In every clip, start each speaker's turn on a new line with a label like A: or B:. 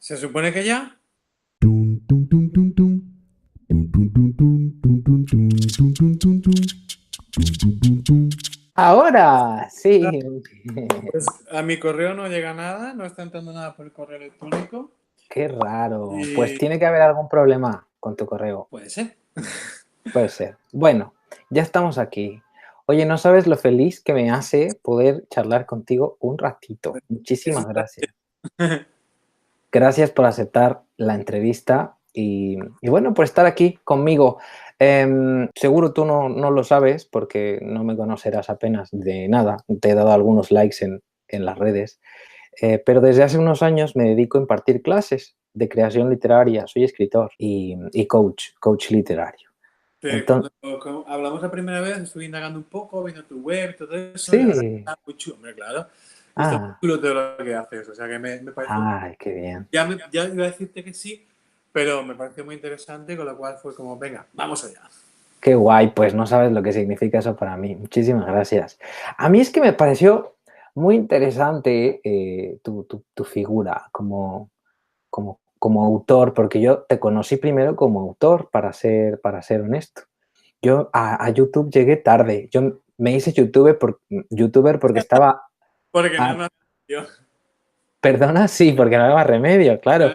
A: Se supone que ya.
B: Tum, tum, tum, tum, tum. Tum, tum, tum, tum, tum, tum, tum, tum, tum, tum, tum. Tum, tum, tum, tum.
C: Ahora, sí.
A: Pues a mi correo no llega nada, no está entrando nada por el correo electrónico.
C: Qué raro. Pues
A: Y
C: tiene que haber algún problema con tu correo.
A: puede ser.
C: Puede ser. Bueno, ya estamos aquí. Oye, no sabes lo feliz que me hace poder charlar contigo un ratito.
A: Eso
C: Muchísimas
A: está
C: gracias. Gracias por aceptar la entrevista y bueno, por estar aquí conmigo. Seguro tú no lo sabes porque no me conocerás apenas de nada. Te he dado algunos likes en las redes. Pero desde hace unos años me dedico a impartir clases de creación literaria. Soy escritor y coach literario. Entonces,
A: Cuando hablamos la primera vez, estuve indagando un poco, viendo tu web, todo eso. Y la verdad que
C: sí.
A: está muy chulo, hombre, claro. Y está muy
C: Ah,
A: chulo todo lo que haces. O sea que me parece.
C: ay, qué bien.
A: Ya iba a decirte que sí, pero me pareció muy interesante, con lo cual fue como, venga, vamos allá.
C: Qué guay, pues no sabes lo que significa eso para mí. Muchísimas gracias. A mí es que me pareció muy interesante tu figura como autor, porque yo te conocí primero como autor, para ser honesto. Yo a YouTube llegué tarde. Yo me hice youtuber porque estaba...
A: Porque no
C: ah,
A: es más. Yo.
C: perdona, sí, porque no había más remedio, claro.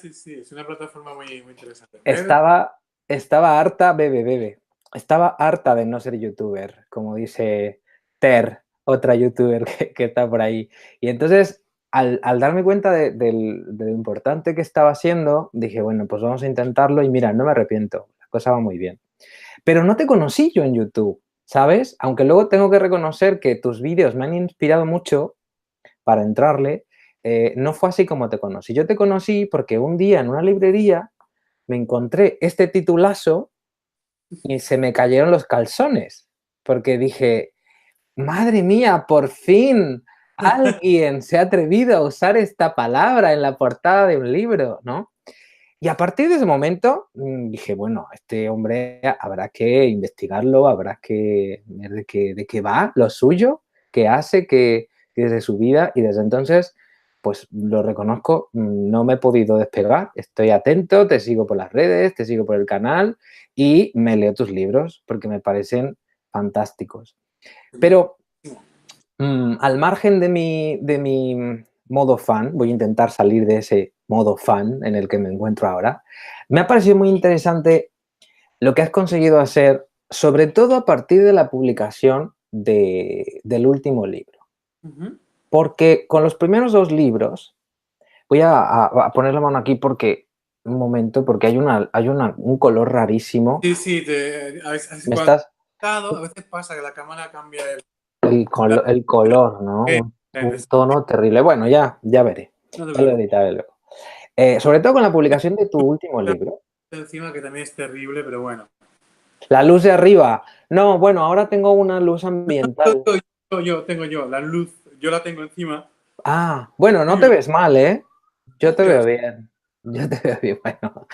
A: Sí, sí, es una plataforma muy, muy interesante.
C: Estaba, estaba harta, bebe. Estaba harta de no ser youtuber, como dice Ter, otra youtuber que está por ahí. Y entonces, al darme cuenta de lo importante que estaba siendo, dije, bueno, pues vamos a intentarlo y mira, no me arrepiento, la cosa va muy bien. Pero no te conocí yo en YouTube, ¿sabes? Aunque luego tengo que reconocer que tus vídeos me han inspirado mucho para entrarle, no fue así como te conocí. Yo te conocí porque un día en una librería me encontré este titulazo y se me cayeron los calzones, porque dije, madre mía, por fin alguien se ha atrevido a usar esta palabra en la portada de un libro, ¿no? Y a partir de ese momento dije, bueno, este hombre habrá que investigarlo, habrá que ver de qué va, lo suyo, qué hace, qué es de su vida. Y desde entonces, pues lo reconozco, no me he podido despegar. Estoy atento, te sigo por las redes, te sigo por el canal y me leo tus libros porque me parecen fantásticos. Pero al margen de mi modo fan, voy a intentar salir de ese modo fan en el que me encuentro ahora, me ha parecido muy interesante lo que has conseguido hacer, sobre todo a partir de la publicación del último libro.
A: Ujú.
C: Porque con los primeros dos libros, voy a poner la mano aquí porque, un momento, porque un color rarísimo.
A: Sí, sí, a veces
C: Me
A: cuando
C: estás,
A: a veces pasa que la cámara cambia
C: el color, ¿no? Un tono terrible. Bueno, ya veré.
A: no te
C: Ya lo
A: preocupes.
C: editaré luego. Sobre todo con la publicación de tu último libro.
A: Encima que también es terrible, pero bueno.
C: La luz de arriba. No, bueno, ahora tengo una luz ambiental.
A: Tengo yo, la luz, yo la tengo encima.
C: Ah, bueno, no te
A: Horrible.
C: ves mal, ¿eh? Yo
A: No
C: te
A: te
C: veo
A: veas.
C: bien. Yo te veo bien, bueno.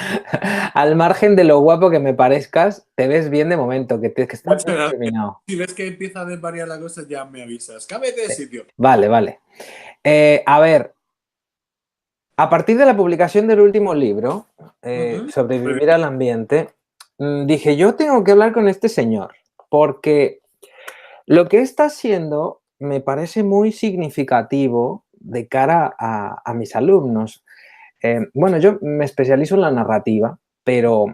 C: Al margen de lo guapo que me parezcas, te ves bien de momento, que estás
A: Muchas
C: bien
A: gracias.
C: iluminado.
A: Si ves que empieza a desvariar la cosa, ya me avisas. Cámbiate de
C: Sí.
A: sitio.
C: Vale. A ver, a partir de la publicación del último libro,
A: Ujú.
C: Sobrevivir al ambiente, dije, yo tengo que hablar con este señor, porque lo que está haciendo me parece muy significativo de cara a mis alumnos. Bueno, yo me especializo en la narrativa, pero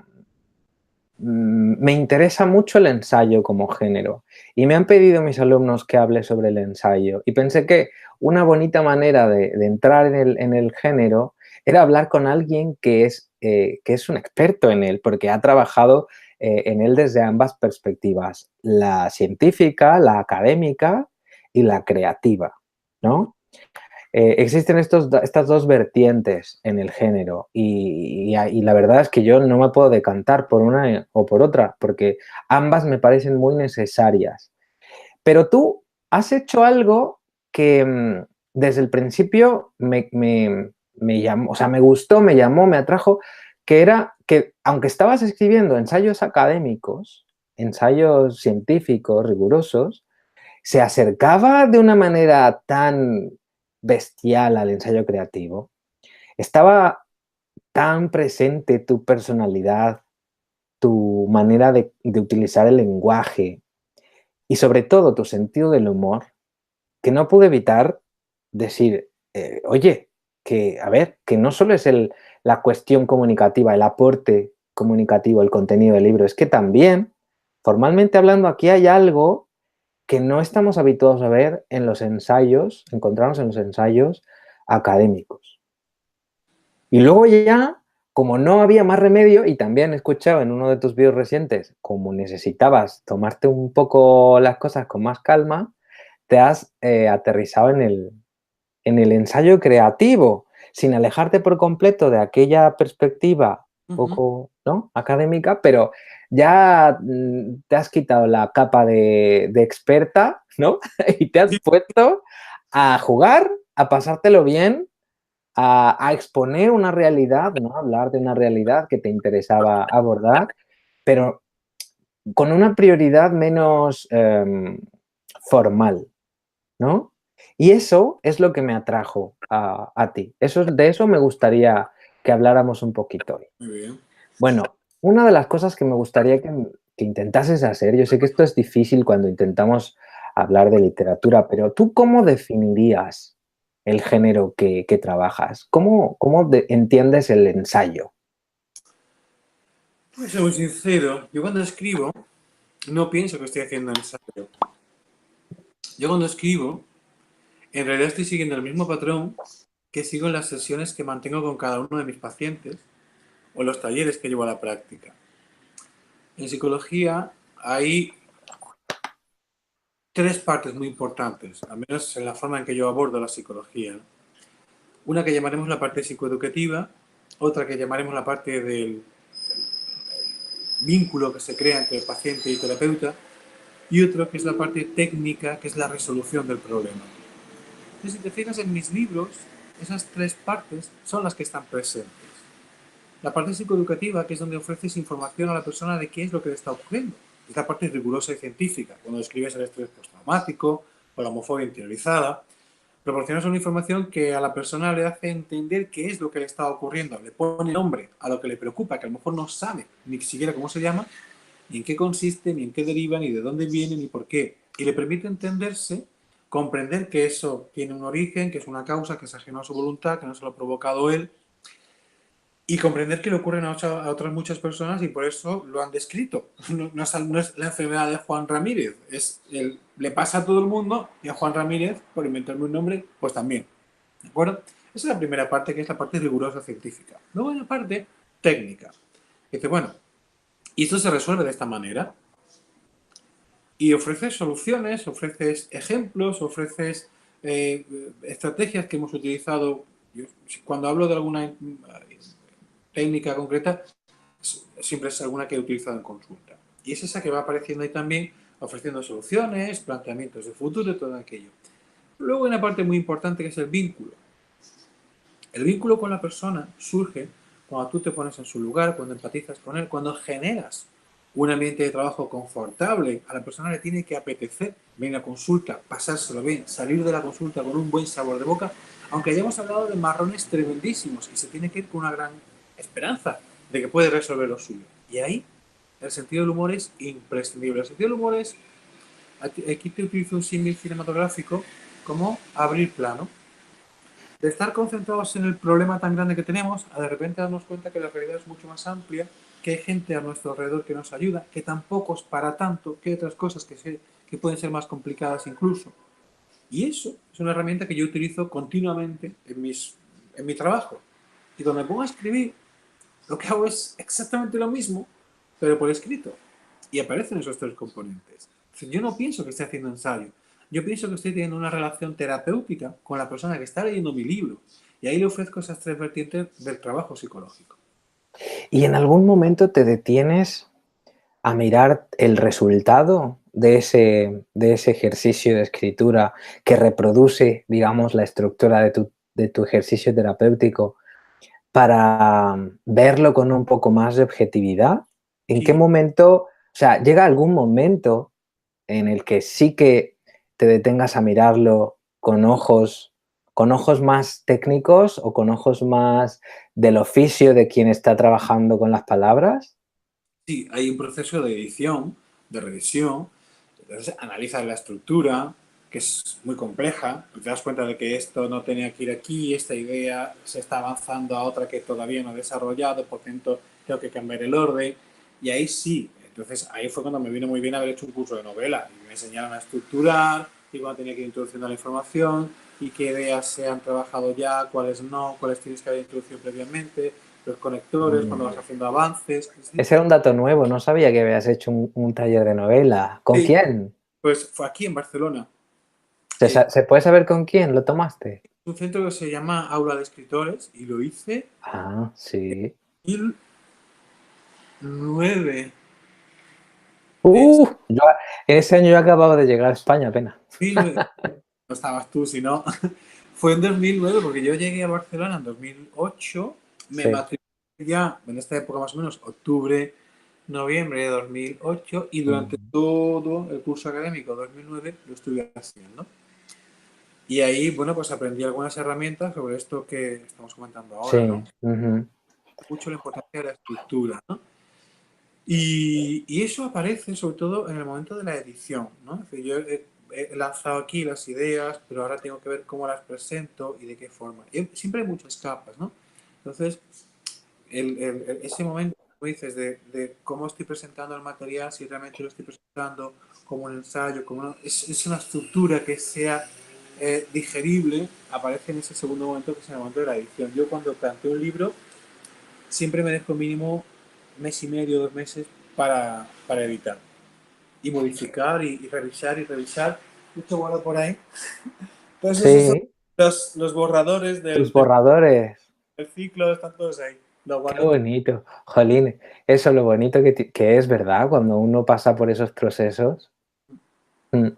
C: me interesa mucho el ensayo como género y me han pedido mis alumnos que hable sobre el ensayo y pensé que una bonita manera de entrar en el género era hablar con alguien que es un experto en él, porque ha trabajado en él desde ambas perspectivas, la científica, la académica y la creativa,
A: Ujú.
C: ¿no? Existen estas dos vertientes en el género y la verdad es que yo no me puedo decantar por una o por otra, porque ambas me parecen muy necesarias. Pero tú has hecho algo que desde el principio me llamó, o sea, me gustó, me llamó, me atrajo, que era que aunque estabas escribiendo ensayos académicos, ensayos científicos, rigurosos, se acercaba de una manera tan bestial al ensayo creativo. Estaba tan presente tu personalidad, tu manera de utilizar el lenguaje y sobre todo tu sentido del humor, que no pude evitar decir, oye, que a ver, que no solo es la cuestión comunicativa, el aporte comunicativo, el contenido del libro, es que también, formalmente hablando, aquí hay algo que no estamos habituados a ver en los ensayos, encontrarnos en los ensayos académicos. Y luego ya, como no había más remedio, y también he escuchado en uno de tus vídeos recientes, como necesitabas tomarte un poco las cosas con más calma, te has aterrizado en el ensayo creativo, sin alejarte por completo de aquella perspectiva un poco, ¿no?, académica, pero ya te has quitado la capa de experta, ¿no? Y te has puesto a jugar, a pasártelo bien, a exponer una realidad, ¿no? Hablar de una realidad que te interesaba abordar, pero con una prioridad menos formal, ¿no? Y eso es lo que me atrajo a ti. De eso me gustaría que habláramos un poquito hoy.
A: Muy bien.
C: Bueno, una de las cosas que me gustaría que intentases hacer, yo sé que esto es difícil cuando intentamos hablar de literatura, pero ¿tú cómo definirías el género que trabajas? ¿Cómo entiendes el ensayo?
A: Pues ser muy sincero, yo cuando escribo no pienso que estoy haciendo ensayo. Yo cuando escribo, en realidad estoy siguiendo el mismo patrón que sigo en las sesiones que mantengo con cada uno de mis pacientes o los talleres que llevo a la práctica. En psicología hay tres partes muy importantes, al menos en la forma en que yo abordo la psicología. Una que llamaremos la parte psicoeducativa, otra que llamaremos la parte del vínculo que se crea entre el paciente y terapeuta, y otro que es la parte técnica, que es la resolución del problema. Entonces, si te fijas en mis libros, esas tres partes son las que están presentes. La parte psicoeducativa, que es donde ofreces información a la persona de qué es lo que le está ocurriendo. Es la parte rigurosa y científica, cuando describes el estrés postraumático o la homofobia interiorizada. Proporcionas una información que a la persona le hace entender qué es lo que le está ocurriendo. Le pone nombre a lo que le preocupa, que a lo mejor no sabe ni siquiera cómo se llama, ni en qué consiste, ni en qué deriva, ni de dónde viene, ni por qué. Y le permite entenderse, comprender que eso tiene un origen, que es una causa, que es ajeno a su voluntad, que no se lo ha provocado él, y comprender que le ocurren a otras muchas personas y por eso lo han descrito. No es la enfermedad de Juan Ramírez, le pasa a todo el mundo y a Juan Ramírez, por inventarme un nombre, pues también. ¿De acuerdo? Esa es la primera parte, que es la parte rigurosa científica. Luego hay la parte técnica. Dice, bueno, y esto se resuelve de esta manera. Y ofreces soluciones, ofreces ejemplos, ofreces estrategias que hemos utilizado. Cuando hablo de alguna técnica concreta, siempre es alguna que he utilizado en consulta. Y es esa que va apareciendo ahí también, ofreciendo soluciones, planteamientos de futuro, todo aquello. Luego hay una parte muy importante que es el vínculo. El vínculo con la persona surge cuando tú te pones en su lugar, cuando empatizas con él, cuando generas un ambiente de trabajo confortable. A la persona le tiene que apetecer venir a consulta, pasárselo bien, salir de la consulta con un buen sabor de boca, aunque hayamos hablado de marrones tremendísimos y se tiene que ir con una gran esperanza de que puede resolver lo suyo. Y ahí el sentido del humor es imprescindible. El sentido del humor es, aquí te utilizo un símil cinematográfico, como abrir plano. De estar concentrados en el problema tan grande que tenemos, a de repente darnos cuenta que la realidad es mucho más amplia, que hay gente a nuestro alrededor que nos ayuda, que tampoco es para tanto, que hay otras cosas que pueden ser más complicadas incluso. Y eso es una herramienta que yo utilizo continuamente en mi trabajo. Y cuando me pongo a escribir, lo que hago es exactamente lo mismo, pero por escrito. Y aparecen esos tres componentes. Yo no pienso que esté haciendo ensayo. Yo pienso que estoy teniendo una relación terapéutica con la persona que está leyendo mi libro. Y ahí le ofrezco esas tres vertientes del trabajo psicológico.
C: ¿Y en algún momento te detienes a mirar el resultado de ese ejercicio de escritura que reproduce, digamos, la estructura de tu ejercicio terapéutico para verlo con un poco más de objetividad? ¿En qué
A: Sí.
C: momento, o sea, llega algún momento en el que sí que te detengas a mirarlo con ojos con ojos más técnicos o con ojos más del oficio de quien está trabajando con las palabras?
A: Sí, hay un proceso de edición, de revisión, entonces analizas la estructura, que es muy compleja, y te das cuenta de que esto no tenía que ir aquí, esta idea se está avanzando a otra que todavía no he desarrollado, por tanto tengo que cambiar el orden, y ahí sí, entonces ahí fue cuando me vino muy bien haber hecho un curso de novela, y me enseñaron a estructurar, y cuando tenía que ir introduciendo la información, y qué ideas se han trabajado ya, cuáles no, cuáles tienes que haber introducido previamente, los conectores, cuando vas haciendo avances. ¿Sí?
C: Ese era un dato nuevo, no sabía que habías hecho un taller de novela. ¿Con
A: Sí,
C: quién?
A: pues fue aquí en Barcelona.
C: ¿Se puede saber con quién lo tomaste?
A: Un centro que se llama Aula de Escritores y lo hice
C: Ah, sí.
A: en 2009.
C: Yo, en ese año yo acababa de llegar a España apenas.
A: 2009. No estabas tú, sino fue en 2009 porque yo llegué a Barcelona en 2008, me
C: Sí.
A: matriculé ya en esta época más o menos, octubre, noviembre de 2008 y durante
C: Mm.
A: todo el curso académico 2009 lo estuve haciendo. Y ahí, bueno, pues aprendí algunas herramientas sobre esto que estamos comentando ahora, ¿no?
C: Sí. Ujú.
A: Mucho la importancia de la estructura, ¿no? Y eso aparece sobre todo en el momento de la edición, ¿no? Es decir, yo he lanzado aquí las ideas, pero ahora tengo que ver cómo las presento y de qué forma. Y siempre hay muchas capas, ¿no? Entonces, ese momento, como dices, de cómo estoy presentando el material, si realmente lo estoy presentando como un ensayo, es una estructura que sea digerible, aparece en ese segundo momento que es el momento de la edición. Yo cuando planteo un libro, siempre me dejo mínimo mes y medio, 2 meses para editar y modificar y revisar y revisar. Esto guardo por ahí. Entonces esos son
C: Sí,
A: los borradores
C: tus borradores.
A: del ciclo, están todos ahí. Lo
C: Qué
A: guardo.
C: bonito. Jolín, eso lo bonito que es, ¿verdad? Cuando uno pasa por esos procesos. Mm.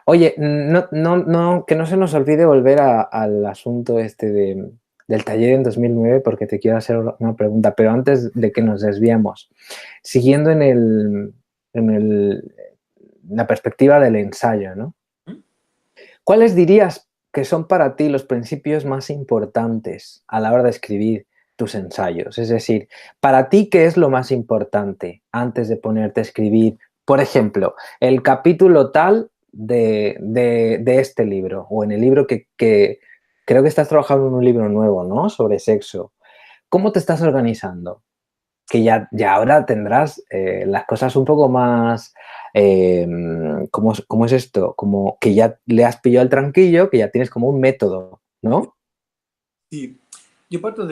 C: Oye, que no se nos olvide volver al asunto este del taller en 2009 porque te quiero hacer una pregunta, pero antes de que nos desviemos, siguiendo en la perspectiva del ensayo, ¿no?
A: ¿Mm?
C: ¿Cuáles dirías que son para ti los principios más importantes a la hora de escribir tus ensayos? Es decir, para ti, ¿qué es lo más importante antes de ponerte a escribir, por ejemplo, el capítulo tal de este libro o en el libro que creo que estás trabajando en un libro nuevo, ¿no? Sobre sexo. ¿Cómo te estás organizando? Que ya ahora tendrás las cosas un poco más, ¿cómo es esto? Como que ya le has pillado el tranquillo, que ya tienes como un método, ¿no?
A: Sí, yo parto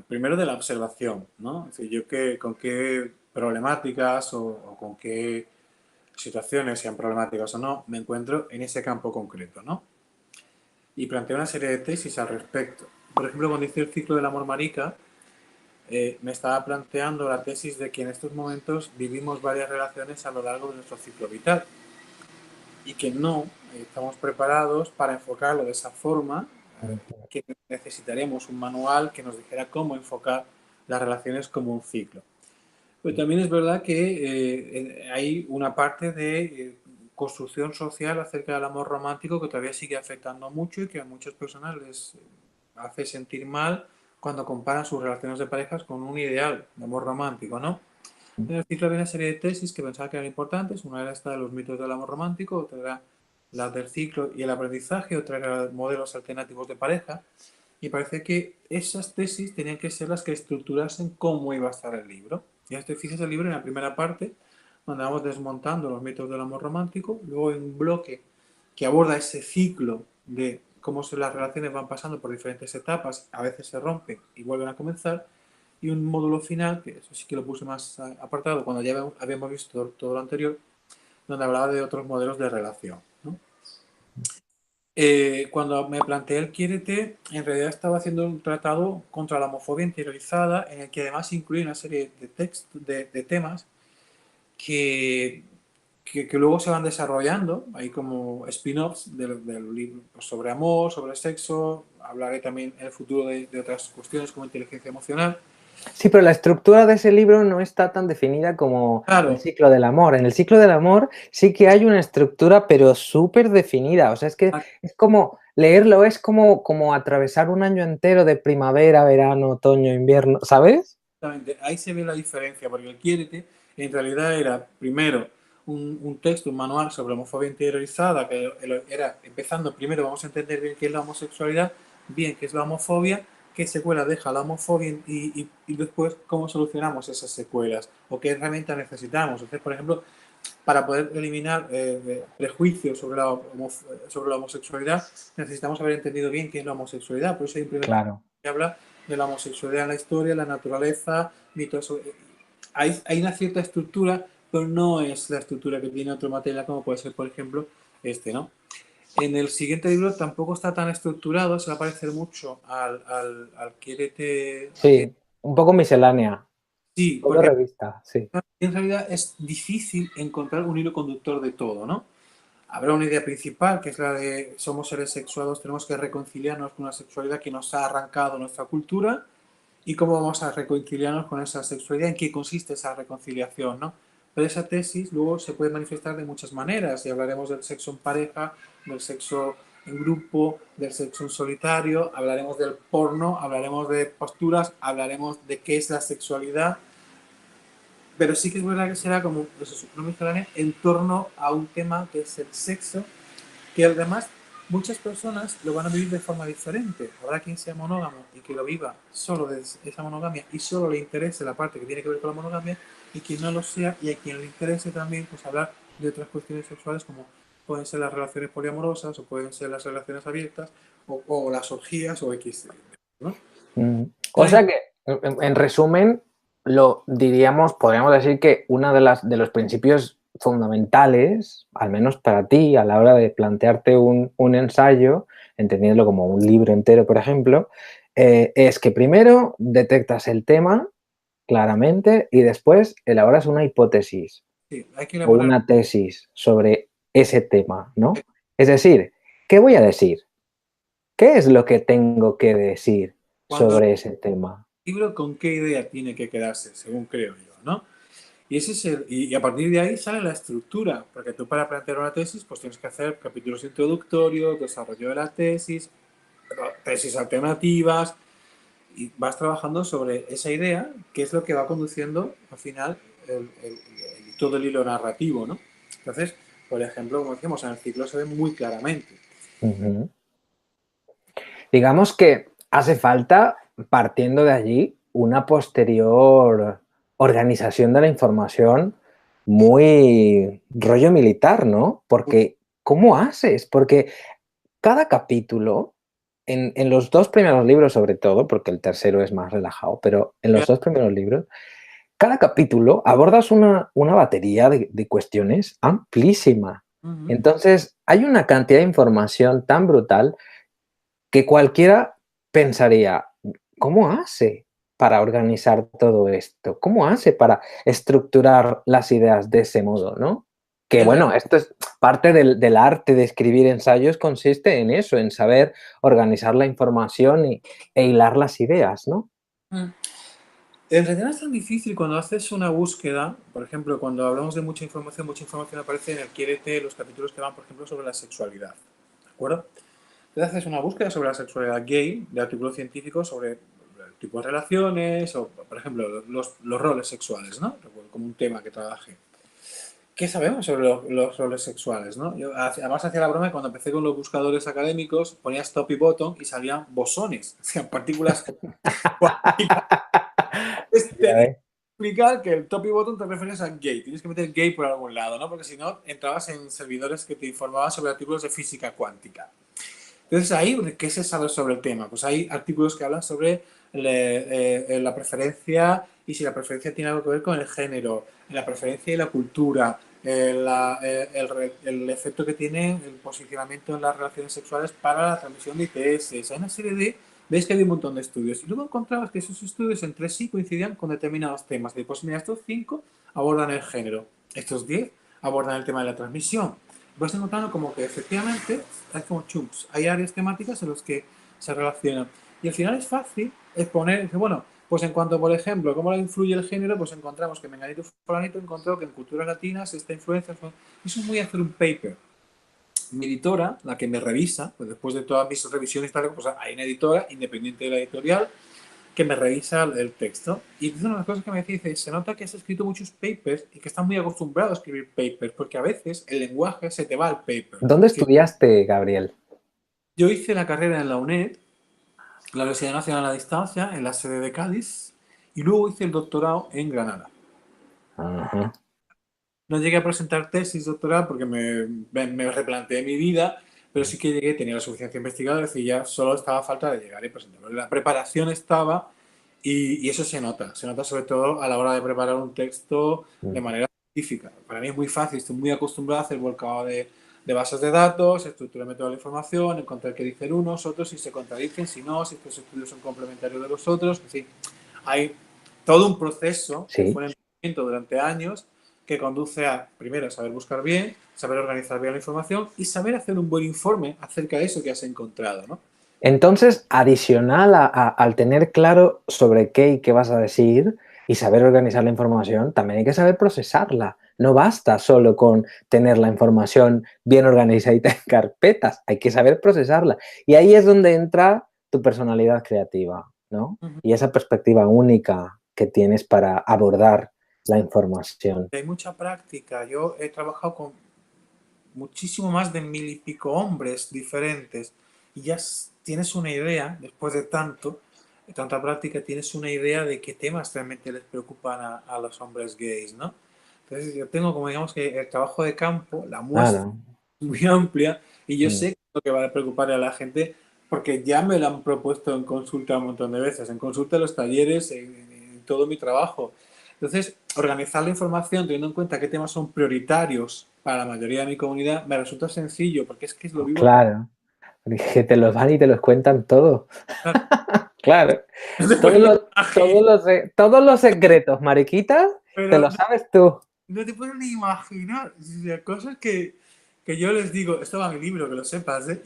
A: primero de la observación, ¿no? Es decir, con qué problemáticas o con qué situaciones, sean problemáticas o no, me encuentro en ese campo concreto, ¿no? Y planteo una serie de tesis al respecto. Por ejemplo, cuando hice el ciclo del amor marica, me estaba planteando la tesis de que en estos momentos vivimos varias relaciones a lo largo de nuestro ciclo vital y que no estamos preparados para enfocarlo de esa forma, que necesitaremos un manual que nos dijera cómo enfocar las relaciones como un ciclo. Pero también es verdad que hay una parte de construcción social acerca del amor romántico que todavía sigue afectando mucho y que a muchas personas les hace sentir mal cuando comparan sus relaciones de parejas con un ideal de amor romántico, ¿no? En el ciclo había una serie de tesis que pensaba que eran importantes. Una era esta de los mitos del amor romántico, otra era la del ciclo y el aprendizaje, otra era modelos alternativos de pareja. Y parece que esas tesis tenían que ser las que estructurasen cómo iba a estar el libro. Y te fijas el libro en la primera parte, donde vamos desmontando los mitos del amor romántico, luego en un bloque que aborda ese ciclo de cómo las relaciones van pasando por diferentes etapas, a veces se rompen y vuelven a comenzar, y un módulo final, que eso sí que lo puse más apartado cuando ya habíamos visto todo lo anterior, donde hablaba de otros modelos de relación, ¿no? Cuando me planteé el Quiérete, en realidad estaba haciendo un tratado contra la homofobia interiorizada, en el que además incluye una serie de temas que, que luego se van desarrollando, hay como spin-offs del libro pues, sobre amor, sobre sexo, hablaré también en el futuro de otras cuestiones como inteligencia emocional.
C: Sí, pero la estructura de ese libro no está tan definida como el
A: Claro,
C: ciclo del amor. En el ciclo del amor sí que hay una estructura, pero súper definida. O sea, es que es como leerlo, es como atravesar un año entero de primavera, verano, otoño, invierno, ¿sabes?
A: exactamente. Ahí se ve la diferencia, porque el Quiérete en realidad era primero un texto, un manual sobre homofobia interiorizada, que era empezando primero vamos a entender bien qué es la homosexualidad, bien qué es la homofobia, qué secuelas deja la homofobia y después cómo solucionamos esas secuelas o qué herramientas necesitamos. Entonces, por ejemplo, para poder eliminar prejuicios sobre la homosexualidad, necesitamos haber entendido bien qué es la homosexualidad. Por eso hay un primer
C: Claro.
A: que habla de la homosexualidad en la historia, la naturaleza, mitos. Hay una cierta estructura, pero no es la estructura que tiene otro material, como puede ser, por ejemplo, este, ¿no? En el siguiente libro tampoco está tan estructurado, se va a parecer mucho al Quiérete.
C: Sí, un poco miscelánea,
A: Sí,
C: como
A: porque
C: revista, sí.
A: en realidad es difícil encontrar un hilo conductor de todo, ¿no? Habrá una idea principal, que es la de somos seres sexuados, tenemos que reconciliarnos con una sexualidad que nos ha arrancado nuestra cultura y cómo vamos a reconciliarnos con esa sexualidad, en qué consiste esa reconciliación, ¿no? Pero esa tesis luego se puede manifestar de muchas maneras y hablaremos del sexo en pareja, del sexo en grupo, del sexo en solitario, hablaremos del porno, hablaremos de posturas, hablaremos de qué es la sexualidad, pero sí que es verdad que será como pues, una miscelánea en torno a un tema que es el sexo, que además muchas personas lo van a vivir de forma diferente. Habrá quien sea monógamo y que lo viva solo de esa monogamia y solo le interese la parte que tiene que ver con la monogamia, y quien no lo sea y a quien le interese también pues hablar de otras cuestiones sexuales como pueden ser las relaciones poliamorosas o pueden ser las relaciones abiertas o las orgías o X, ¿no?
C: Mm. O
A: Hay,
C: sea que, en resumen, lo diríamos, podríamos decir que uno de los principios fundamentales, al menos para ti, a la hora de plantearte un ensayo, entendiéndolo como un libro entero, por ejemplo, es que primero detectas el tema claramente y después elaboras una hipótesis
A: sí, hay que
C: o
A: elaborar
C: una tesis sobre ese tema, ¿no? Es decir, ¿qué voy a decir? ¿Qué es lo que tengo que decir
A: cuando
C: sobre ese tema?
A: libro con qué idea tiene que quedarse, según creo yo, ¿no? Y, ese es y a partir de ahí sale la estructura, porque tú para plantear una tesis pues tienes que hacer capítulos introductorios, desarrollo de la tesis alternativas, y vas trabajando sobre esa idea, que es lo que va conduciendo al final todo el hilo narrativo, ¿no? Entonces, por ejemplo, como decíamos, en el ciclo se ve muy claramente.
C: Ujú. Digamos que hace falta, partiendo de allí, una posterior organización de la información muy rollo militar, ¿no? Porque, ¿cómo haces? Porque cada capítulo, en los dos primeros libros sobre todo, porque el tercero es más relajado, pero en los dos primeros libros, cada capítulo abordas una batería de cuestiones amplísima.
A: Uh-huh.
C: Entonces, hay una cantidad de información tan brutal que cualquiera pensaría, ¿cómo hace para organizar todo esto? ¿Cómo hace para estructurar las ideas de ese modo, no? Que
A: En
C: bueno, esto es parte del arte de escribir ensayos, consiste en eso, en saber organizar la información e hilar las ideas, ¿no?
A: En realidad no es tan difícil cuando haces una búsqueda, por ejemplo, cuando hablamos de mucha información aparece en el Quiérete los capítulos que van, por ejemplo, sobre la sexualidad. ¿De acuerdo? Entonces haces una búsqueda sobre la sexualidad gay, de artículos científicos sobre el tipo de relaciones, o, por ejemplo, los roles sexuales, ¿no? Como un tema que trabaje. ¿Qué sabemos sobre los roles sexuales, no? Yo, además hacía la broma que cuando empecé con los buscadores académicos ponías top y bottom y salían bosones, o sea, partículas cuánticas.
C: Ya ves.
A: Explicar que el top y bottom te refieres a gay. Tienes que meter gay por algún lado, ¿no? Porque si no, entrabas en servidores que te informaban sobre artículos de física cuántica. Entonces ahí, ¿qué se sabe sobre el tema? Pues hay artículos que hablan sobre la preferencia y si la preferencia tiene algo que ver con el género, la preferencia y la cultura, el efecto que tiene el posicionamiento en las relaciones sexuales para la transmisión de ITS. Hay una serie de... Veis que hay un montón de estudios y luego encontrabas que esos estudios entre sí coincidían con determinados temas. De pues mira, estos 5 abordan el género, estos 10 abordan el tema de la transmisión. Vas encontrando como que efectivamente hay como chunks, hay áreas temáticas en las que se relacionan. Y al final es fácil exponer, bueno, Pues en cuanto, por ejemplo, cómo influye el género, pues encontramos que Menganito Fulanito encontró que en culturas latinas esta influencia fue... Eso es muy hacer un paper. Mi editora, la que me revisa, pues después de todas mis revisiones, tal, pues hay una editora independiente de la editorial que me revisa el texto. Y una de las cosas que me dice, se nota que has escrito muchos papers y que estás muy acostumbrado a escribir papers, porque a veces el lenguaje se te va al paper.
C: ¿Dónde estudiaste, Gabriel?
A: Yo hice la carrera en la UNED, la Universidad Nacional a Distancia, en la sede de Cádiz, y luego hice el doctorado en Granada.
C: Ajá.
A: No llegué a presentar tesis doctoral porque me replanteé mi vida, pero sí que llegué, tenía la suficiencia investigada, es decir, ya solo estaba falta de llegar y presentarlo. La preparación estaba y eso se nota sobre todo a la hora de preparar un texto de manera científica. Para mí es muy fácil, estoy muy acostumbrado a hacer volcado de bases de datos, estructurarme toda la información, encontrar qué dicen unos, otros, si se contradicen, si no, si estos estudios son complementarios de los otros, en fin, hay todo un proceso que
C: Sí.
A: fue un entrenamiento durante años que conduce a, primero, saber buscar bien, saber organizar bien la información y saber hacer un buen informe acerca de eso que has encontrado, ¿no?
C: Entonces, adicional al tener claro sobre qué y qué vas a decir y saber organizar la información, también hay que saber procesarla. No basta solo con tener la información bien organizadita en carpetas, hay que saber procesarla. Y ahí es donde entra tu personalidad creativa, ¿no? Y esa perspectiva única que tienes para abordar la información.
A: Hay mucha práctica. Yo he trabajado con muchísimo más de 1000 y pico hombres diferentes y ya tienes una idea, después de tanta práctica, tienes una idea de qué temas realmente les preocupan a los hombres gays, ¿no? Entonces yo tengo como digamos que el trabajo de campo, la muestra
C: Claro.
A: muy amplia y yo
C: Mm.
A: sé lo que va a preocupar a la gente porque ya me lo han propuesto en consulta un montón de veces, en consulta en los talleres, en todo mi trabajo. Entonces, organizar la información teniendo en cuenta qué temas son prioritarios para la mayoría de mi comunidad me resulta sencillo porque es que lo vivo todo.
C: Claro. Que te los van y te los cuentan todo. Claro.
A: No te puedes ni imaginar,
C: Todos los secretos, mariquita, te
A: pero
C: lo sabes tú.
A: no te puedes ni imaginar. O sea, cosas que yo les digo, esto va en mi libro, que lo sepas, ¿eh?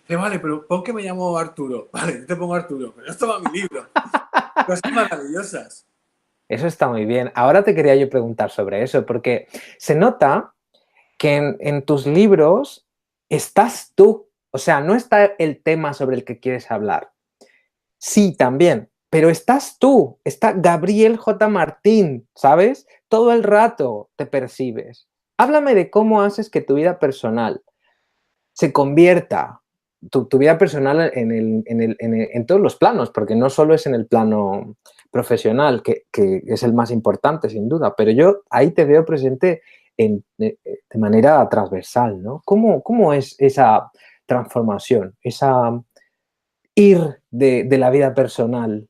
A: Que vale, pero pon que me llamo Arturo. Vale, yo te pongo Arturo, pero esto va en mi libro. Cosas maravillosas.
C: Eso está muy bien. Ahora te quería yo preguntar sobre eso, porque se nota que en tus libros estás tú. O sea, no está el tema sobre el que quieres hablar. Sí, también, pero estás tú, está Gabriel J. Martín, ¿sabes? Todo el rato te percibes. Háblame de cómo haces que tu vida personal se convierta, tu vida personal en todos los planos, porque no solo es en el plano profesional, que es el más importante, sin duda, pero yo ahí te veo presente de manera transversal, ¿no? ¿Cómo es esa transformación, esa ir de la vida personal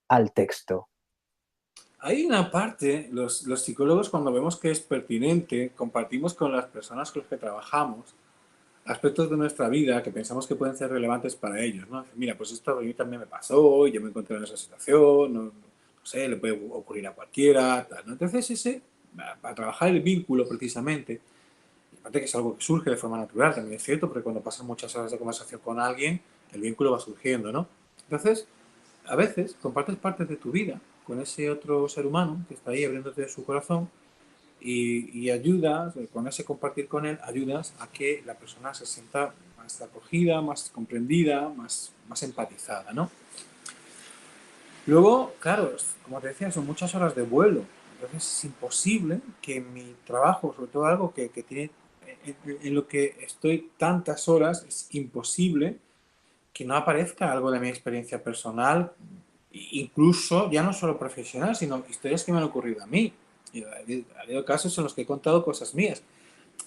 C: al texto?
A: Hay una parte, los psicólogos cuando vemos que es pertinente, compartimos con las personas con las que trabajamos aspectos de nuestra vida que pensamos que pueden ser relevantes para ellos, ¿no? Mira, pues esto a mí también me pasó, yo me encontré en esa situación, no sé, le puede ocurrir a cualquiera, tal, ¿no? Entonces para trabajar el vínculo precisamente, y aparte que es algo que surge de forma natural, también es cierto, porque cuando pasan muchas horas de conversación con alguien, el vínculo va surgiendo, ¿no? Entonces, a veces compartes partes de tu vida con ese otro ser humano que está ahí abriéndote su corazón y ayudas, con ese compartir con él, ayudas a que la persona se sienta más acogida, más comprendida, más empatizada, ¿no? Luego, claro, como te decía, son muchas horas de vuelo, entonces es imposible que mi trabajo, sobre todo algo que tiene, en lo que estoy tantas horas, es imposible que no aparezca algo de mi experiencia personal, incluso ya no solo profesional, sino historias que me han ocurrido a mí. Y ha habido casos en los que he contado cosas mías,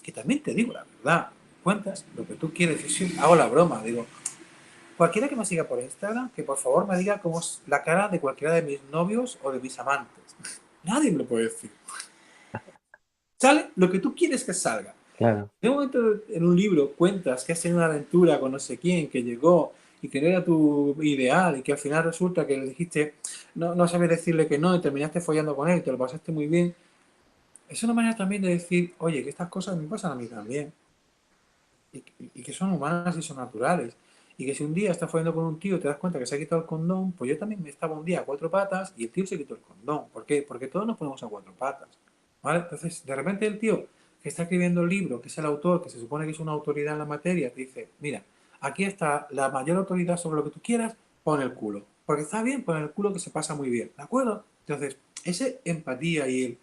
A: que también te digo la verdad, cuentas lo que tú quieres. Yo sí hago la broma, digo, cualquiera que me siga por Instagram, que por favor me diga cómo es la cara de cualquiera de mis novios o de mis amantes. Nadie me lo puede decir. Sale lo que tú quieres que salga.
C: Claro.
A: En un momento en un libro cuentas que has tenido una aventura con no sé quién, que llegó y que no era tu ideal y que al final resulta que le dijiste, no sabes decirle que no y terminaste follando con él y te lo pasaste muy bien. Es una manera también de decir, oye, que estas cosas me pasan a mí también y que son humanas y son naturales. Y que si un día estás follando con un tío y te das cuenta que se ha quitado el condón, pues yo también me estaba un día a cuatro patas y el tío se quitó el condón. ¿Por qué? Porque todos nos ponemos a cuatro patas. ¿Vale? Entonces, de repente el tío que está escribiendo el libro, que es el autor, que se supone que es una autoridad en la materia, te dice, mira, aquí está la mayor autoridad sobre lo que tú quieras, pon el culo. Porque está bien, pon el culo que se pasa muy bien. ¿De acuerdo? Entonces, esa empatía y el...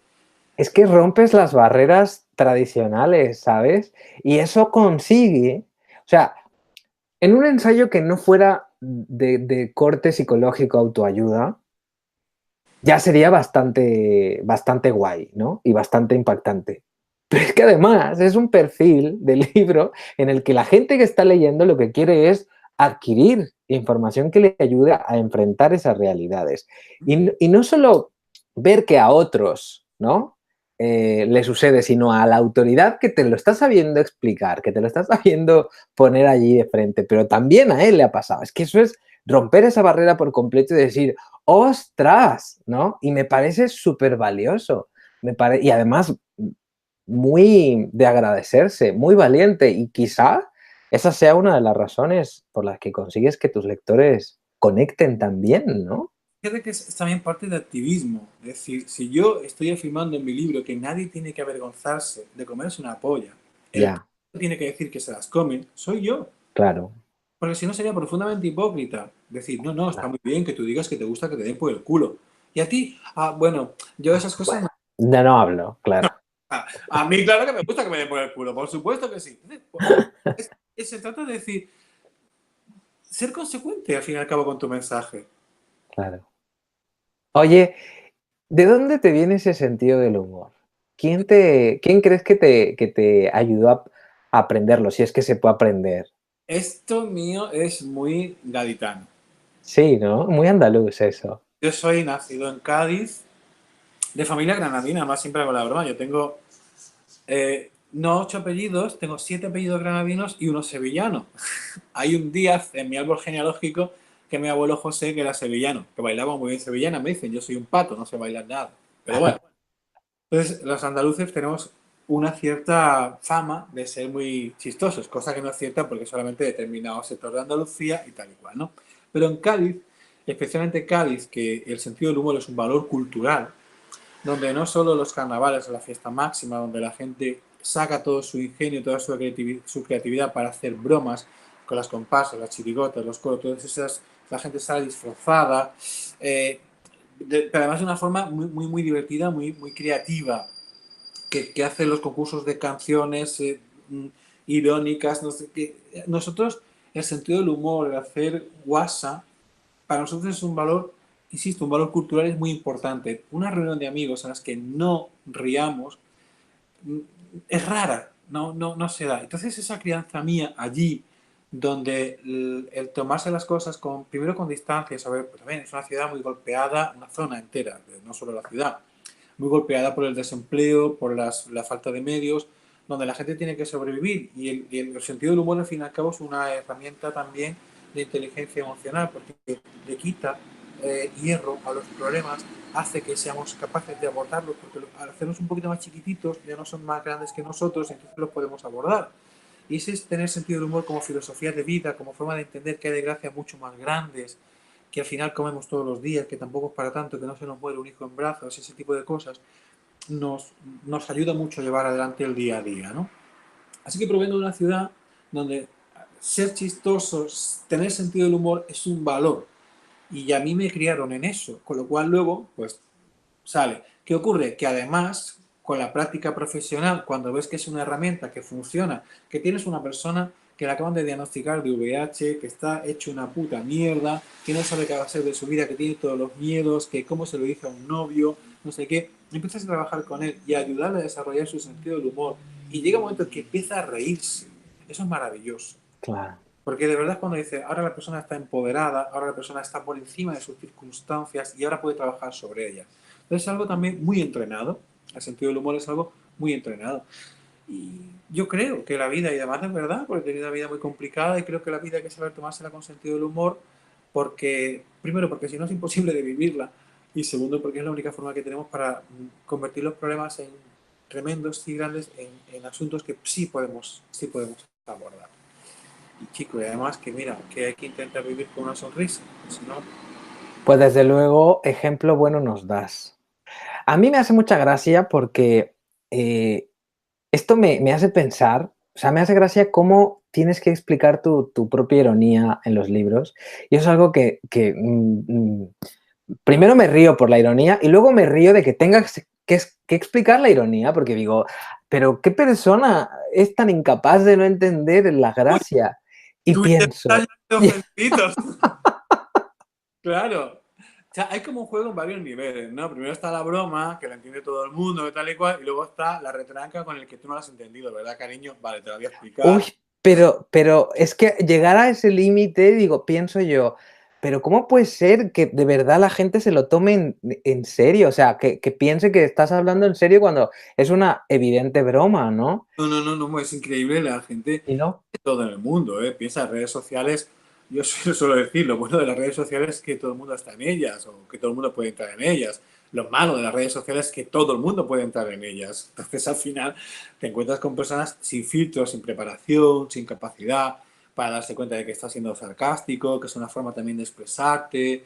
C: Es que rompes las barreras tradicionales, ¿sabes? Y eso consigue, o sea, en un ensayo que no fuera de corte psicológico autoayuda, ya sería bastante guay, ¿no? Y bastante impactante. Pero es que además es un perfil del libro en el que la gente que está leyendo lo que quiere es adquirir información que le ayude a enfrentar esas realidades. Y no solo ver que a otros, ¿no? Le sucede, sino a la autoridad que te lo está sabiendo explicar, que te lo está sabiendo poner allí de frente, pero también a él le ha pasado. Es que eso es romper esa barrera por completo y decir, ¡ostras! ¿No? Y me parece súper valioso. Y además muy de agradecerse, muy valiente. Y quizá esa sea una de las razones por las que consigues que tus lectores conecten también, ¿no?
A: Fíjate que es también parte de activismo. Es decir, si yo estoy afirmando en mi libro que nadie tiene que avergonzarse de comerse una polla, el
C: Ya,
A: que tiene que decir que se las comen, soy yo.
C: claro,
A: Porque si no sería profundamente hipócrita. Decir, no, no, está
C: claro.
A: muy bien que tú digas que te gusta que te den por el culo. Y a ti, bueno, yo esas cosas
C: Bueno, no hablo, claro.
A: a mí claro que me gusta que me den por el culo, por supuesto que sí. Se trata de decir, ser consecuente al fin y al cabo con tu mensaje.
C: Claro. Oye, ¿de dónde te viene ese sentido del humor? ¿Quién crees que te ayudó a aprenderlo? Si es que se puede aprender.
A: Esto mío es muy gaditano.
C: Sí, ¿no? Muy andaluz eso.
A: Yo soy nacido en Cádiz, de familia granadina, más siempre hago la broma. Yo tengo no 8 apellidos, tengo 7 apellidos granadinos y uno sevillano. Hay un Díaz en mi árbol genealógico que mi abuelo José, que era sevillano, que bailaba muy bien sevillana. Me dicen, yo soy un pato, no sé bailar nada. Pero bueno, entonces los andaluces tenemos una cierta fama de ser muy chistosos, cosa que no es cierta porque solamente determinados sectores de Andalucía y tal y cual, ¿no? Pero en Cádiz, especialmente Cádiz, que el sentido del humor es un valor cultural, donde no solo los carnavales es la fiesta máxima, donde la gente saca todo su ingenio, toda su creatividad para hacer bromas con las comparsas, las chirigotas, los coros, todas esas, la gente sale disfrazada, eh, pero además de una forma muy, muy, muy divertida, muy, muy creativa, que hace los concursos de canciones irónicas, no sé qué. Nosotros, el sentido del humor, el hacer guasa, para nosotros es un valor, insisto, un valor cultural es muy importante. Una reunión de amigos en las que no riamos es rara, no se da. Entonces esa crianza mía allí, donde el tomarse las cosas primero con distancia, saber, pues también es una ciudad muy golpeada, una zona entera, no solo la ciudad, muy golpeada por el desempleo, por la falta de medios, donde la gente tiene que sobrevivir y el sentido del humor al fin y al cabo es una herramienta también de inteligencia emocional porque le quita hierro a los problemas, hace que seamos capaces de abordarlos porque al hacerlos un poquito más chiquititos ya no son más grandes que nosotros, entonces los podemos abordar. Y ese es tener sentido del humor como filosofía de vida, como forma de entender que hay desgracias mucho más grandes, que al final comemos todos los días, que tampoco es para tanto, que no se nos muere un hijo en brazos, ese tipo de cosas, nos ayuda mucho a llevar adelante el día a día, ¿no? Así que provengo de una ciudad donde ser chistosos, tener sentido del humor es un valor. Y a mí me criaron en eso, con lo cual luego, pues, sale. ¿Qué ocurre? Que además, con la práctica profesional, cuando ves que es una herramienta que funciona, que tienes una persona que la acaban de diagnosticar de VIH, que está hecho una puta mierda, que no sabe qué va a hacer de su vida, que tiene todos los miedos, que cómo se lo dice a un novio, no sé qué, empiezas a trabajar con él y a ayudarle a desarrollar su sentido del humor. Y llega un momento en que empieza a reírse. Eso es maravilloso.
C: Claro.
A: Porque de verdad cuando dice, ahora la persona está empoderada, ahora la persona está por encima de sus circunstancias y ahora puede trabajar sobre ellas. Entonces es algo también muy entrenado, el sentido del humor es algo muy entrenado. Y yo creo que la vida, y además es verdad, porque he tenido una vida muy complicada y creo que la vida hay que saber tomársela con sentido del humor, porque, primero, porque si no es imposible de vivirla, y segundo, porque es la única forma que tenemos para convertir los problemas en tremendos y grandes en asuntos que sí podemos abordar. chico, y además que mira, que hay que intentar vivir con una sonrisa, si no,
C: Pues desde luego, ejemplo bueno nos das. A mí me hace mucha gracia porque eh, esto me hace pensar, o sea, me hace gracia cómo tienes que explicar tu propia ironía en los libros. Y eso es algo que primero me río por la ironía y luego me río de que tengas que explicar la ironía, porque digo, pero ¿qué persona es tan incapaz de no entender la
A: uy,
C: gracia? Y
A: Twitter está
C: pienso,
A: lleno de ofendidos. Claro. O sea, hay como un juego en varios niveles, ¿no? Primero está la broma, que la entiende todo el mundo, tal y cual, y luego está la retranca con el que tú no lo has entendido, ¿verdad, cariño? Vale, te lo voy a
C: uy,
A: explicar.
C: pero es que llegar a ese límite, digo, pienso yo, pero ¿cómo puede ser que de verdad la gente se lo tome en serio? O sea, que piense que estás hablando en serio cuando es una evidente broma, ¿no?
A: No, no, no, no, es increíble la gente
C: Y no,
A: de todo en el mundo, ¿eh? Piensa en redes sociales, yo suelo decir, lo bueno de las redes sociales es que todo el mundo está en ellas, o que todo el mundo puede entrar en ellas. Lo malo de las redes sociales es que todo el mundo puede entrar en ellas. Entonces, al final, te encuentras con personas sin filtro, sin preparación, sin capacidad para darse cuenta de que estás siendo sarcástico, que es una forma también de expresarte.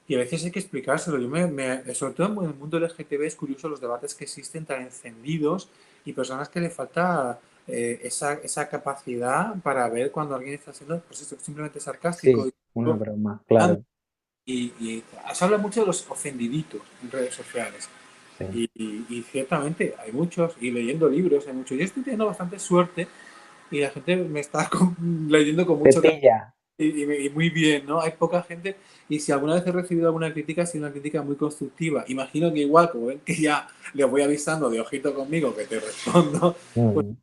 A: Y a veces hay que explicárselo. Sobre todo en el mundo LGTB es curioso los debates que existen tan encendidos y personas que le falta esa capacidad para ver cuando alguien está siendo pues eso, simplemente sarcástico.
C: sí, una broma, claro,
A: Y se habla mucho de los ofendiditos en redes sociales.
C: sí.
A: Y ciertamente hay muchos, y leyendo libros hay muchos. Yo estoy teniendo bastante suerte y la gente me está leyendo con
C: Te
A: mucho cariño
C: pilla.
A: y muy bien, ¿no? Hay poca gente y si alguna vez he recibido alguna crítica, ha sido una crítica muy constructiva. Imagino que igual, como ven que ya les voy avisando de ojito conmigo que te respondo, pues
C: Mm.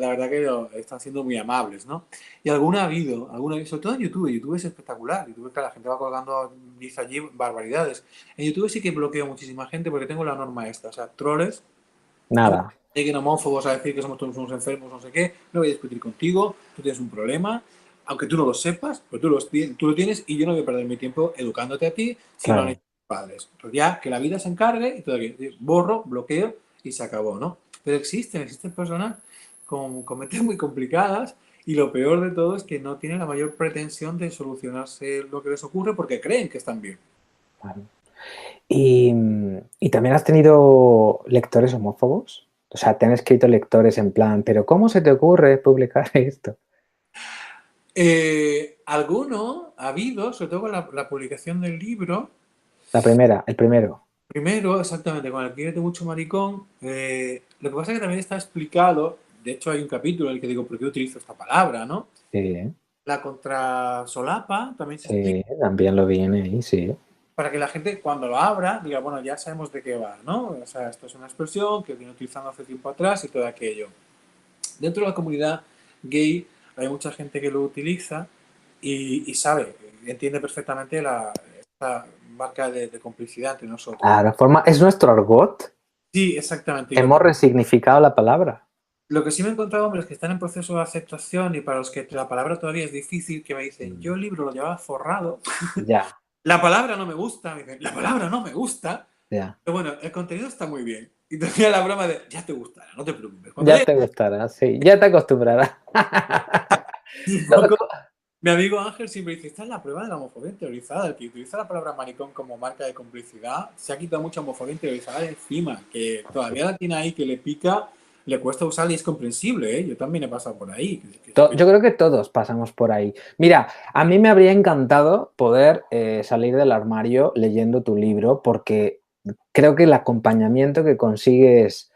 A: la verdad que están siendo muy amables, ¿no? Y alguna ha habido, sobre todo en YouTube. YouTube es espectacular. YouTube, que la gente va colgando, dice allí barbaridades. En YouTube sí que bloqueo muchísima gente porque tengo la norma esta, o sea, troles
C: Nada,
A: lleguen homófobos a decir que somos todos unos enfermos, no sé qué, no voy a discutir contigo, tú tienes un problema, aunque tú no lo sepas, pero tú lo tienes y yo no voy a perder mi tiempo educándote a ti si no lo han
C: claro.
A: hecho tus padres. Entonces ya que la vida se encargue y todo bien. Borro, bloqueo y se acabó, ¿no? Pero existen personas con mentes muy complicadas y lo peor de todo es que no tienen la mayor pretensión de solucionarse lo que les ocurre porque creen que están bien.
C: Claro. Y también has tenido lectores homófobos. O sea, te han escrito lectores en plan, pero ¿cómo se te ocurre publicar esto?
A: Alguno ha habido, sobre todo con la publicación del libro,
C: La primera, el primero.
A: primero, exactamente, con el cliente mucho maricón, lo que pasa es que también está explicado, de hecho hay un capítulo en el que digo, ¿por qué utilizo esta palabra, no?
C: Sí,
A: La contrasolapa también se explica
C: sí, también lo viene ahí, sí.
A: para que la gente cuando lo abra diga, bueno, ya sabemos de qué va, ¿no? O sea, esto es una expresión que viene utilizando hace tiempo atrás y todo aquello. Dentro de la comunidad gay hay mucha gente que lo utiliza y sabe, entiende perfectamente esta marca de complicidad entre nosotros.
C: Claro, forma, es nuestro argot.
A: Sí, exactamente. Y
C: Hemos resignificado la palabra.
A: lo que sí me he encontrado, hombres que están en proceso de aceptación y para los que la palabra todavía es difícil, que me dicen,
C: Mm.
A: yo el libro lo llevaba forrado,
C: Ya,
A: la palabra no me gusta, me dicen, la palabra no me gusta,
C: ya.
A: pero bueno, el contenido está muy bien. Y tenía la broma de, ya te gustará, no te preocupes. Cuando
C: Ya
A: leas
C: te gustará, sí, ya te acostumbrarás.
A: un
C: Todo
A: poco, mi amigo Ángel siempre dice, esta es la prueba de la homofobia interiorizada, el que utiliza la palabra maricón como marca de complicidad, se ha quitado mucha homofobia interiorizada de encima, que todavía la tiene ahí, que le pica, le cuesta usar y es comprensible, ¿eh? Yo también he pasado por ahí.
C: Yo creo que todos pasamos por ahí. Mira, a mí me habría encantado poder salir del armario leyendo tu libro porque creo que el acompañamiento que consigues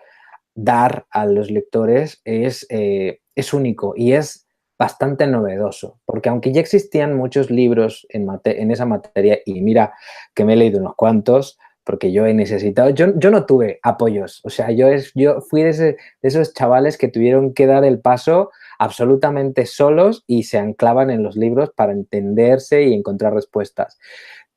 C: dar a los lectores es único y es bastante novedoso, porque aunque ya existían muchos libros en esa materia, y mira que me he leído unos cuantos, porque yo he necesitado, yo no tuve apoyos, o sea, yo fui de esos chavales que tuvieron que dar el paso absolutamente solos y se anclaban en los libros para entenderse y encontrar respuestas.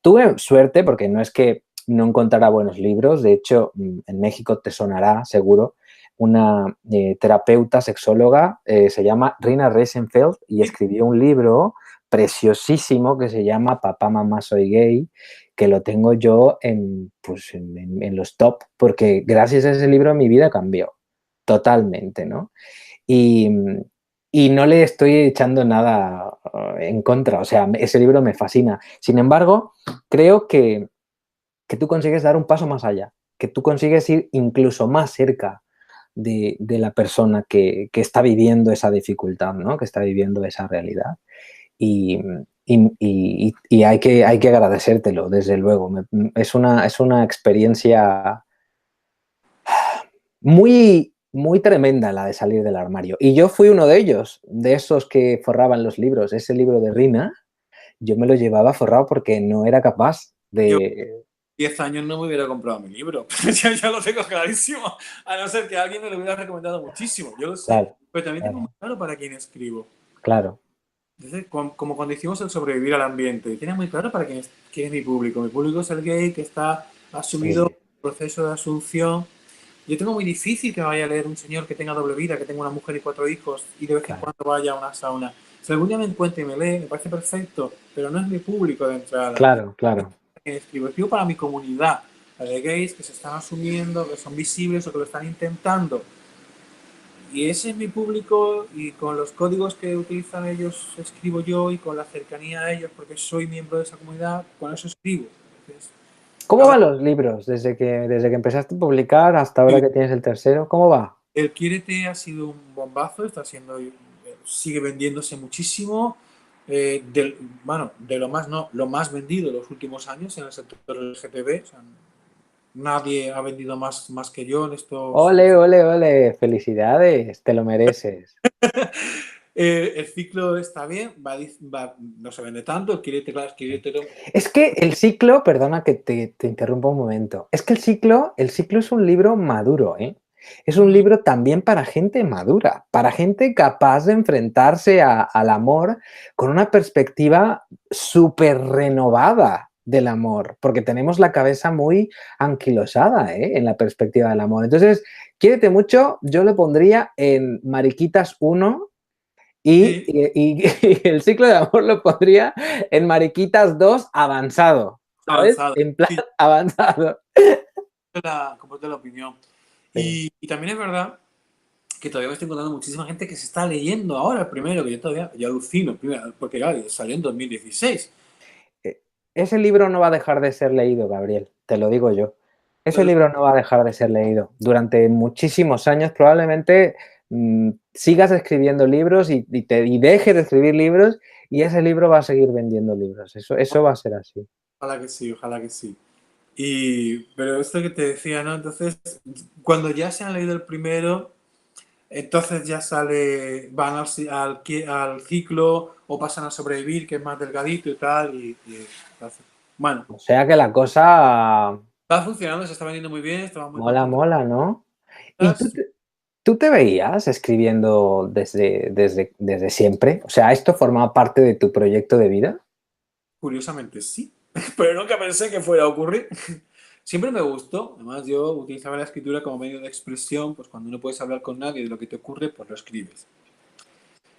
C: Tuve suerte porque no es que no encontrara buenos libros, de hecho, en México te sonará seguro, una terapeuta sexóloga, se llama Rina Reisenfeld y escribió un libro preciosísimo que se llama Papá, mamá, soy gay, que lo tengo yo pues en los top, porque gracias a ese libro mi vida cambió totalmente, ¿no? Y, y no le estoy echando nada en contra. O sea, ese libro me fascina. Sin embargo, creo que tú consigues dar un paso más allá, que tú consigues ir incluso más cerca de la persona que está viviendo esa dificultad, ¿no? Que está viviendo esa realidad. Y, y hay que agradecértelo, desde luego. Es una experiencia muy, muy tremenda la de salir del armario. Y yo fui uno de ellos, de esos que forraban los libros. Ese libro de Rina, yo me lo llevaba forrado porque no era capaz
A: Yo
C: de...
A: 10 años no me hubiera comprado mi libro. Ya lo tengo clarísimo. A no ser que alguien me lo hubiera recomendado muchísimo. Yo lo sé.
C: Claro,
A: Pero también tengo muy
C: claro,
A: claro para quién escribo.
C: claro.
A: Entonces, como cuando hicimos el sobrevivir al ambiente, tiene muy claro para quién es mi público. Mi público es el gay que está asumido en
C: Sí,
A: el proceso de asunción. Yo tengo muy difícil que me vaya a leer un señor que tenga doble vida, que tenga una mujer y 4 hijos y de vez en
C: claro.
A: cuando vaya a una sauna. Si algún día me encuentre y me lee, me parece perfecto, pero no es mi público de entrada.
C: Claro, claro.
A: Escribo para mi comunidad, la de gays que se están asumiendo, que son visibles o que lo están intentando. Y ese es mi público y con los códigos que utilizan ellos escribo yo y con la cercanía a ellos porque soy miembro de esa comunidad, con eso escribo. Entonces,
C: ¿Cómo
A: ahora
C: van los libros desde que empezaste a publicar hasta ahora que tienes el tercero? ¿Cómo va?
A: el Quiérete ha sido un bombazo, está siendo, sigue vendiéndose muchísimo. Bueno, de lo más no, lo más vendido en los últimos años en el sector LGTB. O sea, nadie ha vendido más que yo en estos.
C: Ole, ole, ole, felicidades, te lo mereces.
A: El ciclo está bien, no se vende tanto, el Quiérete, claro,
C: Es que el ciclo, perdona que te interrumpa un momento, es que el ciclo es un libro maduro, ¿eh? Es un libro también para gente madura, para gente capaz de enfrentarse al amor con una perspectiva súper renovada del amor, porque tenemos la cabeza muy anquilosada, ¿eh? En la perspectiva del amor. Entonces, quiérete mucho, yo le pondría en Mariquitas 1 y,
A: sí,
C: y- y- y el ciclo de amor lo pondría en Mariquitas 2 avanzado, ¿sabes?
A: avanzado.
C: En plan
A: Sí,
C: avanzado.
A: comparto la opinión.
C: Sí.
A: Y también es verdad que todavía me estoy encontrando muchísima gente que se está leyendo ahora el primero, que yo todavía yo alucino, primero, porque claro, salió en 2016.
C: Ese libro no va a dejar de ser leído, Gabriel, te lo digo yo. Ese
A: Pero
C: libro no va a dejar de ser leído. Durante muchísimos años probablemente sigas escribiendo libros y dejes de escribir libros y ese libro va a seguir vendiendo libros. Eso va a ser así.
A: ojalá que sí, ojalá que sí. Pero esto que te decía, ¿no? Entonces, cuando ya se han leído el primero, entonces ya van al ciclo o pasan a sobrevivir, que es más delgadito y tal. Entonces, bueno,
C: O sea que la cosa
A: está funcionando, se está vendiendo muy bien, estamos muy
C: mola,
A: contentos.
C: mola, ¿no? ¿Y tú te veías escribiendo desde siempre? O sea, ¿esto formaba parte de tu proyecto de vida?
A: Curiosamente sí, pero nunca pensé que fuera a ocurrir. Siempre me gustó, además yo utilizaba la escritura como medio de expresión, pues cuando no puedes hablar con nadie de lo que te ocurre, pues lo escribes.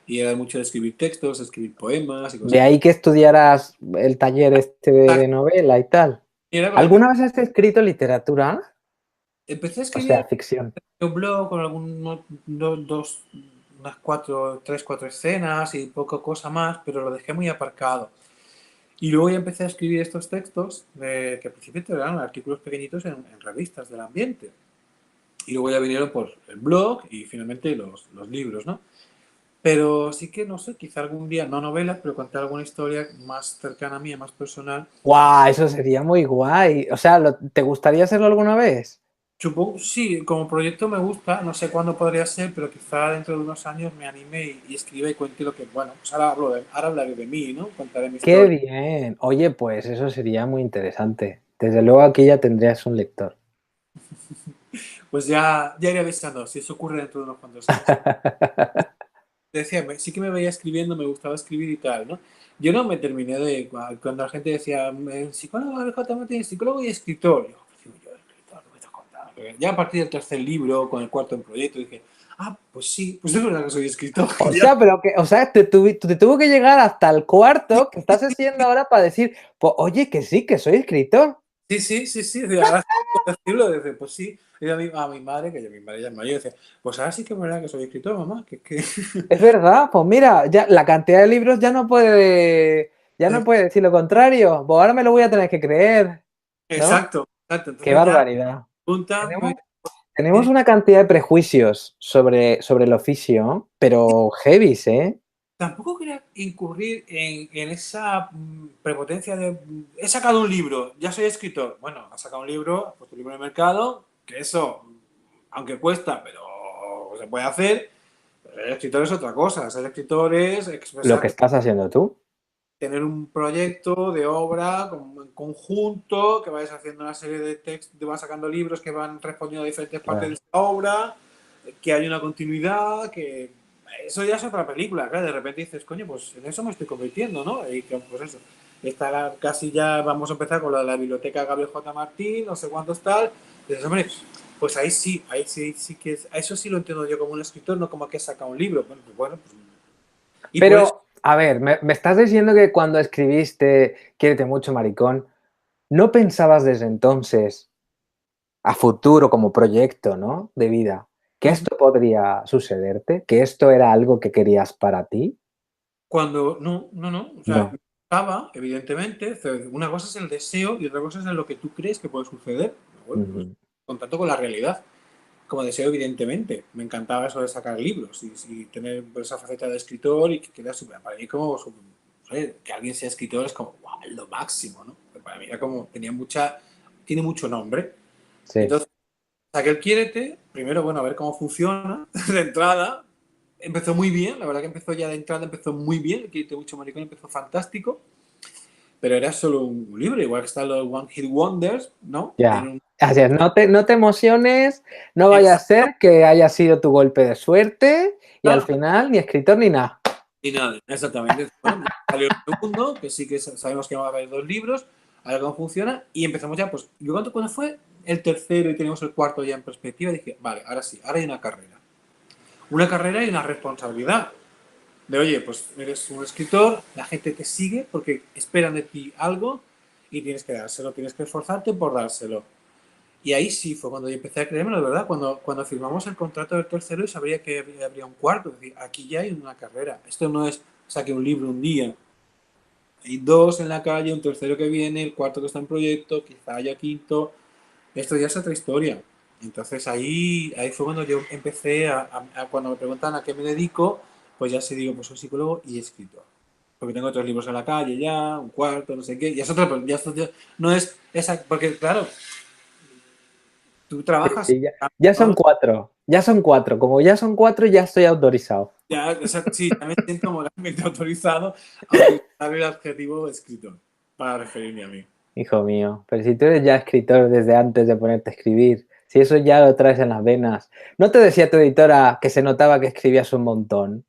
A: Y era mucho de escribir textos, escribir poemas y
C: De
A: cosas.
C: ahí que estudiaras el taller este de novela y tal.
A: Y era cuando
C: ¿Alguna vez has escrito literatura?
A: empecé a
C: O
A: escribir
C: sea, ficción.
A: un blog con algunos unas tres, cuatro escenas y poco cosa más, pero lo dejé muy aparcado. Y luego ya empecé a escribir estos textos que al principio eran artículos pequeñitos en revistas del ambiente. Y luego ya vinieron por el blog y finalmente los libros, ¿no? Pero sí que, no sé, quizá algún día, no novelas, pero contar alguna historia más cercana a mí, más personal.
C: ¡Guau! Eso sería muy guay. O sea, ¿te gustaría hacerlo alguna vez?
A: Supongo, sí, como proyecto me gusta, no sé cuándo podría ser, pero quizá dentro de unos años me anime y escriba y cuente lo que, bueno, pues ahora hablaré de mí, ¿no? Contaré mi
C: ¡Qué
A: historia.
C: bien! Oye, pues eso sería muy interesante. Desde luego aquí ya tendrías un lector.
A: Pues ya iré avisando, si eso ocurre dentro de unos cuantos años. Decía, sí que me veía escribiendo, me gustaba escribir y tal, ¿no? Yo no me terminé cuando la gente decía, psicólogo, J. Martín, psicólogo y escritor. Yo, escritor, ¿qué me estás contando? Porque ya a partir del tercer libro, con el cuarto en proyecto, dije, pues sí, pues es verdad que soy escritor.
C: O sea, te tuvo que llegar hasta el cuarto que estás haciendo ahora para decir, pues, oye, que sí, que soy escritor.
A: Sí, sí, sí, sí, ahora sí puedo decirlo, desde, pues sí. Y a mi madre, que mi madre ya es mayor, dice, pues ahora sí que es verdad que soy escritor, mamá, que...
C: Es verdad, pues mira, ya la cantidad de libros ya no puede decir lo contrario. Pues ahora me lo voy a tener que creer, ¿no?
A: Exacto, exacto.
C: Qué
A: Entonces ya
C: barbaridad.
A: pregunta, pues,
C: Tenemos una cantidad de prejuicios sobre el oficio, pero heavies, ¿eh?
A: tampoco quería incurrir en esa prepotencia de he sacado un libro, ya soy escritor. Bueno, has sacado un libro, has puesto un libro en el mercado, que eso, aunque cuesta, pero se puede hacer. Pero ser escritor es otra cosa. Ser escritor es
C: Lo que
A: expresar,
C: estás haciendo tú.
A: tener un proyecto de obra en conjunto, que vayas haciendo una serie de textos, vas sacando libros que van respondiendo a diferentes partes de
C: Claro.
A: esta obra, que hay una continuidad, que eso ya es otra película, claro, de repente dices, coño, pues en eso me estoy convirtiendo, ¿no? Y que, pues eso, está casi ya vamos a empezar con la biblioteca Gabriel J. Martín, no sé cuántos tal, y dices, hombre, pues ahí sí que a eso sí lo entiendo yo como un escritor, no como que saca un libro. Bueno, pues, y por eso
C: Pero, a ver, me estás diciendo que cuando escribiste Quiérete mucho, maricón, ¿no pensabas desde entonces a futuro como proyecto, ¿no? De vida, que esto podría sucederte, que esto era algo que querías para ti?
A: cuando, no, o sea,
C: No.
A: estaba, evidentemente, una cosa es el deseo y otra cosa es lo que tú crees que puede suceder. Bueno, pues
C: Ujú.
A: contacto con la realidad. Como deseo, evidentemente. Me encantaba eso de sacar libros y tener esa faceta de escritor y que queda súper. Para mí, como no sé, que alguien sea escritor es como, wow, lo máximo, ¿no? Pero para mí era como, tiene mucho nombre.
C: Sí.
A: Entonces, saqué el Quiérete, primero, bueno, a ver cómo funciona de entrada. Empezó muy bien, la verdad que empezó ya de entrada, empezó muy bien. El Quiérete mucho, maricón, empezó fantástico. Pero era solo un libro, igual que están los One Hit Wonders, ¿no? Era
C: Ya.
A: un,
C: Así es, no te emociones, no vaya a
A: exacto,
C: ser que haya sido tu golpe de suerte y al final ni escritor ni nada.
A: y nada, exactamente. Bueno, salió el segundo, que sí que sabemos que va a haber dos libros, a ver cómo funciona, y empezamos ya, pues, yo cuando fue el tercero y tenemos el cuarto ya en perspectiva, dije, vale, ahora sí, ahora hay una carrera. Una carrera y una responsabilidad. De, oye, pues eres un escritor, la gente te sigue porque esperan de ti algo y tienes que dárselo, tienes que esforzarte por dárselo. Y ahí sí fue cuando yo empecé a creérmelo, de verdad, cuando firmamos el contrato del tercero y sabría que habría un cuarto. Es decir, aquí ya hay una carrera. Esto no es saque un libro un día. Hay dos en la calle, un tercero que viene, el cuarto que está en proyecto, quizá haya quinto. Esto ya es otra historia. Entonces ahí fue cuando yo empecé cuando me preguntan a qué me dedico, pues ya se digo, pues soy psicólogo y escritor. Porque tengo otros libros en la calle ya, un cuarto, no sé qué. Y es otra, no es esa, porque claro, tú
C: Sí,
A: trabajas,
C: sí, ya son
A: ¿no?
C: cuatro, ya son cuatro. Como ya son cuatro, ya estoy autorizado.
A: Ya, o sea, sí, ya me siento moralmente autorizado a utilizar el adjetivo escritor para referirme a mí.
C: Hijo mío, pero si tú eres ya escritor desde antes de ponerte a escribir, si eso ya lo traes en las venas, ¿no te decía tu editora que se notaba que escribías un montón?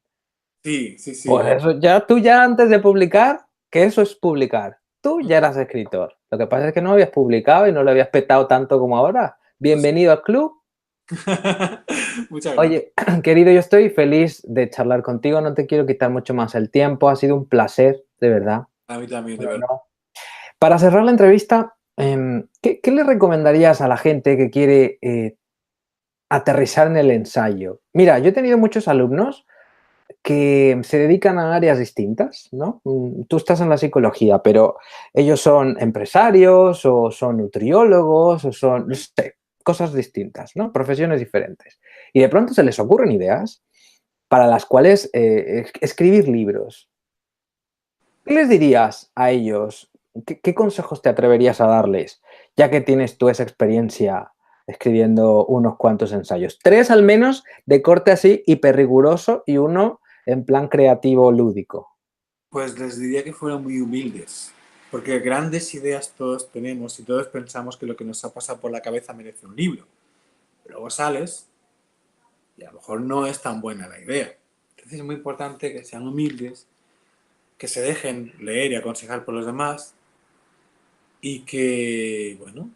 A: Sí, sí,
C: Pues
A: sí.
C: eso ya, tú ya antes de publicar, que eso es publicar, tú ya eras escritor. Lo que pasa es que no habías publicado y no lo habías petado tanto como ahora. Bienvenido al club.
A: Muchas gracias.
C: Oye, querido, yo estoy feliz de charlar contigo, no te quiero quitar mucho más el tiempo, ha sido un placer, de verdad.
A: A mí también, de
C: Un
A: verdad.
C: honor. Para cerrar la entrevista, ¿qué le recomendarías a la gente que quiere aterrizar en el ensayo? Mira, yo he tenido muchos alumnos que se dedican a áreas distintas, ¿no? Tú estás en la psicología, pero ellos son empresarios o son nutriólogos o son, no sé, cosas distintas, ¿no? Profesiones diferentes. Y de pronto se les ocurren ideas para las cuales escribir libros. ¿Qué les dirías a ellos? ¿Qué consejos te atreverías a darles, ya que tienes tú esa experiencia escribiendo unos cuantos ensayos? Tres al menos de corte así hiper riguroso y uno en plan creativo lúdico.
A: Pues les diría que fueran muy humildes, porque grandes ideas todos tenemos y todos pensamos que lo que nos ha pasado por la cabeza merece un libro. Pero luego sales y a lo mejor no es tan buena la idea. Entonces es muy importante que sean humildes, que se dejen leer y aconsejar por los demás y que, bueno,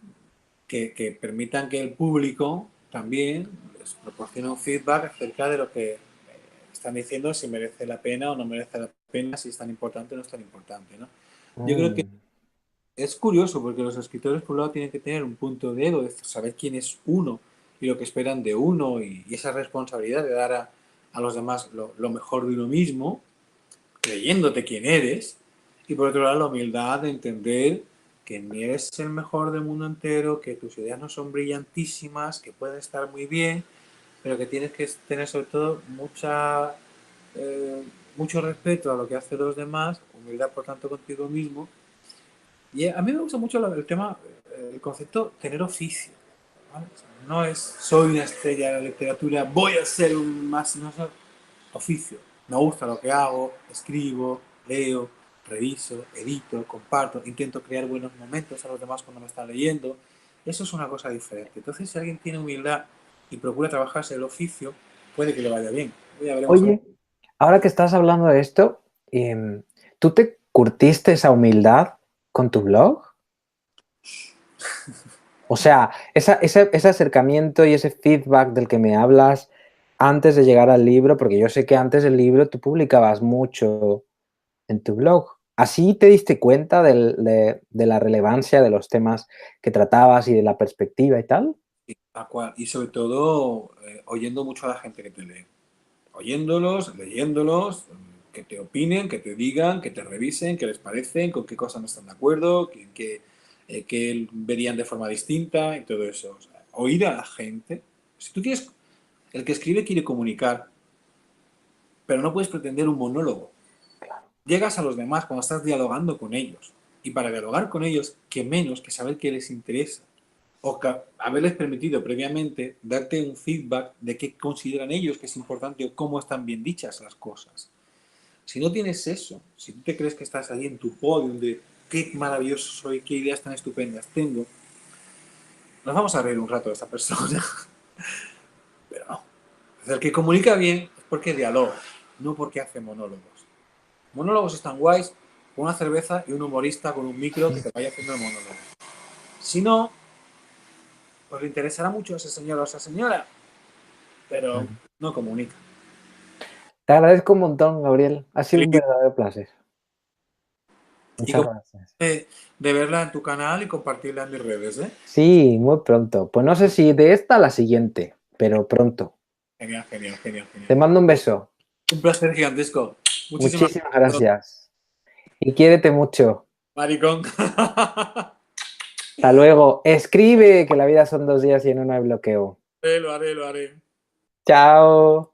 A: que permitan que el público también les proporcione un feedback acerca de lo que están diciendo, si merece la pena o no merece la pena, si es tan importante o no es tan importante, ¿no? Yo creo que
C: Mm,
A: es curioso porque los escritores por un lado tienen que tener un punto de ego, de saber quién es uno y lo que esperan de uno y esa responsabilidad de dar a los demás lo mejor de uno mismo, creyéndote quién eres, y por otro lado la humildad de entender que ni eres el mejor del mundo entero, que tus ideas no son brillantísimas, que pueden estar muy bien, pero que tienes que tener sobre todo mucho respeto a lo que hacen los demás, humildad por tanto contigo mismo. Y a mí me gusta mucho el tema, el concepto tener oficio, ¿vale? O sea, no es soy una estrella de la literatura, voy a ser un más, no sé, oficio. Me gusta lo que hago, escribo, leo, reviso, edito, comparto, intento crear buenos momentos a los demás cuando me están leyendo. Eso es una cosa diferente. Entonces, si alguien tiene humildad y procura trabajarse el oficio, puede que le vaya bien. Ya veremos.
C: Oye, ahora que estás hablando de esto, ¿tú te curtiste esa humildad con tu blog? O sea, ese acercamiento y ese feedback del que me hablas antes de llegar al libro, porque yo sé que antes del libro tú publicabas mucho en tu blog. ¿Así te diste cuenta de la relevancia de los temas que tratabas y de la perspectiva y tal?
A: Sí, tal cual. Y sobre todo, oyendo mucho a la gente que te lee. Oyéndolos, leyéndolos, que te opinen, que te digan, que te revisen, qué les parecen, con qué cosas no están de acuerdo, que verían de forma distinta y todo eso. O sea, oír a la gente. Si tú quieres, el que escribe quiere comunicar, pero no puedes pretender un monólogo. Llegas a los demás cuando estás dialogando con ellos. Y para dialogar con ellos, qué menos que saber qué les interesa. O haberles permitido previamente darte un feedback de qué consideran ellos que es importante o cómo están bien dichas las cosas. Si no tienes eso, si tú te crees que estás ahí en tu podium de qué maravilloso soy, qué ideas tan estupendas tengo, nos vamos a reír un rato de esta persona. Pero no. El que comunica bien es porque dialoga, no porque hace monólogos. Monólogos están guays con una cerveza y un humorista con un micro que te vaya haciendo el monólogo. Si no, pues le interesará mucho a ese señor o a esa señora, pero no comunica.
C: Te agradezco un montón, Gabriel. Ha sido un
A: Y
C: verdadero placer. Muchas
A: como
C: gracias.
A: de verla en tu canal y compartirla en mis redes, ¿eh?
C: Sí, muy pronto. Pues no sé si de esta a la siguiente, pero pronto.
A: Genial, genial, genial, genial.
C: Te mando un beso.
A: Un placer gigantesco. Muchísimas
C: Muchísimas
A: gracias,
C: gracias. Y quiérete mucho.
A: maricón.
C: Hasta luego. Escribe que la vida son 2 días y en uno hay bloqueo.
A: Lo haré, lo haré.
C: Chao.